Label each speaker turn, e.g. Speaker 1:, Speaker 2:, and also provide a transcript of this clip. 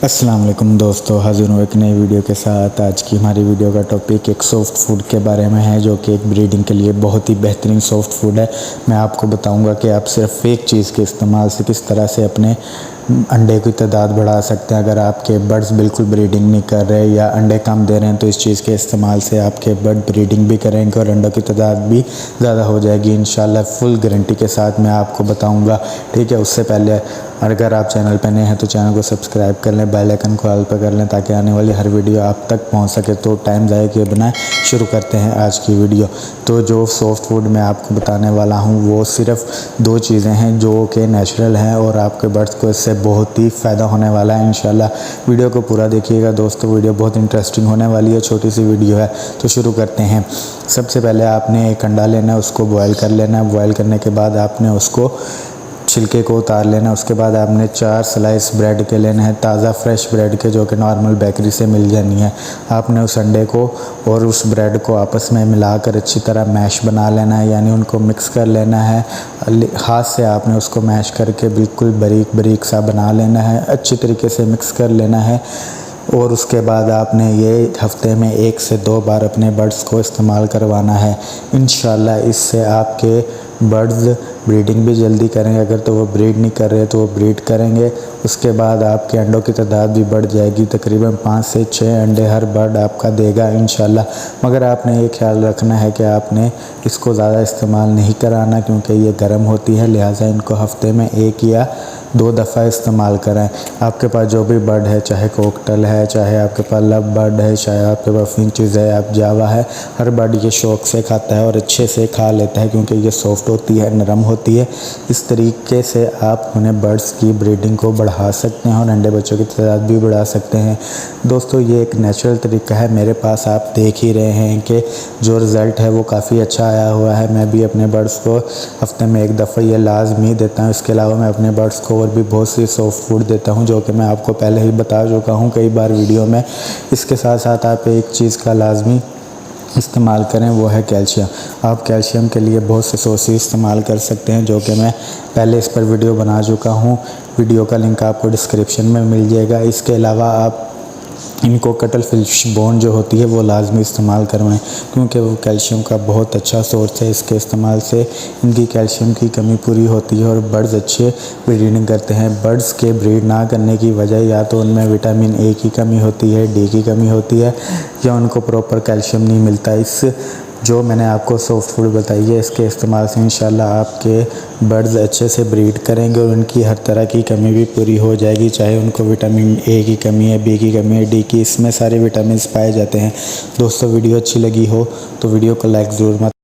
Speaker 1: अस्सलाम वालेकुम दोस्तों, हाज़िर हूँ एक नई वीडियो के साथ। आज की हमारी वीडियो का टॉपिक एक सॉफ्ट फूड के बारे में है, जो कि एक ब्रीडिंग के लिए बहुत ही बेहतरीन सॉफ्ट फूड है। मैं आपको बताऊंगा कि आप सिर्फ एक चीज़ के इस्तेमाल से किस तरह से अपने अंडे की तादाद बढ़ा सकते हैं। अगर आपके बर्ड्स बिल्कुल ब्रीडिंग नहीं कर रहे या अंडे कम दे रहे हैं, तो इस चीज़ के इस्तेमाल से आपके बर्ड ब्रीडिंग भी करेंगे और अंडों की तादाद भी ज़्यादा हो जाएगी इंशाल्लाह। फुल गारंटी के साथ मैं आपको बताऊँगा, ठीक है। उससे पहले अगर आप चैनल पर नए हैं तो चैनल को सब्सक्राइब कर लें, बेल आइकन को ऑल पर कर लें, ताकि आने वाली हर वीडियो आप तक पहुंच सके। तो टाइम ज़ाया किए बिना शुरू करते हैं आज की वीडियो। तो जो सॉफ्ट फूड मैं आपको बताने वाला हूं, वो सिर्फ दो चीज़ें हैं जो कि नेचुरल हैं और आपके बर्ड्स को इससे बहुत ही फ़ायदा होने वाला है इंशाल्लाह। वीडियो को पूरा देखिएगा दोस्तों, वीडियो बहुत इंटरेस्टिंग होने वाली है। छोटी सी वीडियो है, तो शुरू करते हैं। सबसे पहले आपने एक अंडा लेना है, उसको बॉयल कर लेना है। बॉयल करने के बाद आपने उसको छिलके को उतार लेना। उसके बाद आपने 4 स्लाइस ब्रेड के लेने हैं, ताज़ा फ्रेश ब्रेड के, जो कि नॉर्मल बेकरी से मिल जानी है। आपने उस अंडे को और उस ब्रेड को आपस में मिलाकर अच्छी तरह मैश बना लेना है, यानी उनको मिक्स कर लेना है। हाथ से आपने उसको मैश करके बिल्कुल बारीक बारीक सा बना लेना है, अच्छी तरीके से मिक्स कर लेना है। और उसके बाद आपने ये हफ्ते में 1 से 2 बार अपने बर्ड्स को इस्तेमाल करवाना है। इंशाल्लाह इससे आपके बर्ड्स ब्रीडिंग भी जल्दी करेंगे। अगर तो वो ब्रीड नहीं कर रहे तो वो ब्रीड करेंगे। उसके बाद आपके अंडों की तादाद भी बढ़ जाएगी, तकरीबन 5 से 6 अंडे हर बर्ड आपका देगा इंशाल्लाह। मगर आपने ये ख्याल रखना है कि आपने इसको ज़्यादा इस्तेमाल नहीं कराना, क्योंकि ये गर्म होती है, लिहाजा इनको हफ्ते में 1 या 2 दफ़ा इस्तेमाल करें। आपके पास जो भी बर्ड है, चाहे कोकटल है, चाहे आपके पास लव बर्ड है, चाहे आपके पास फिंचेस है, आप जावा है, हर बर्ड ये शौक़ से खाता है और अच्छे से खा लेता है, क्योंकि ये सॉफ्ट होती है, नरम होती है। इस तरीके से आप उन्हें बर्ड्स की ब्रीडिंग को बढ़ा सकते हैं और अंडे बच्चों की तादाद भी बढ़ा सकते हैं। दोस्तों ये एक नेचुरल तरीका है। मेरे पास आप देख ही रहे हैं कि जो रिज़ल्ट है वो काफ़ी अच्छा आया हुआ है। मैं भी अपने बर्ड्स को हफ्ते में 1 दफ़ा ये लाजमी देता हूँ। इसके अलावा मैं अपने बर्ड्स को और भी बहुत सी सॉफ्ट फूड देता हूँ, जो कि मैं आपको पहले ही बता चुका हूँ कई बार वीडियो में। इसके साथ साथ आप एक चीज़ का लाजमी इस्तेमाल करें, वो है कैल्शियम। आप कैल्शियम के लिए बहुत से सोर्सेज इस्तेमाल कर सकते हैं, जो कि मैं पहले इस पर वीडियो बना चुका हूँ। वीडियो का लिंक आपको डिस्क्रिप्शन में मिल जाएगा। इसके अलावा आप इनको कटल फिश बोन जो होती है वो लाजमी इस्तेमाल करवाएं, क्योंकि वो कैल्शियम का बहुत अच्छा सोर्स है। इसके इस्तेमाल से इनकी कैल्शियम की कमी पूरी होती है और बर्ड्स अच्छे ब्रीडिंग करते हैं। बर्ड्स के ब्रीड ना करने की वजह या तो उनमें विटामिन ए की कमी होती है, डी की कमी होती है, या उनको प्रॉपर कैल्शियम नहीं मिलता। इस जो मैंने आपको सॉफ्ट फूड बताई है, इसके इस्तेमाल से इंशाल्लाह आपके बर्ड्स अच्छे से ब्रीड करेंगे और उनकी हर तरह की कमी भी पूरी हो जाएगी। चाहे उनको विटामिन ए की कमी है, बी की कमी है, डी की, इसमें सारे विटामिन पाए जाते हैं। दोस्तों वीडियो अच्छी लगी हो तो वीडियो को लाइक ज़रूर मत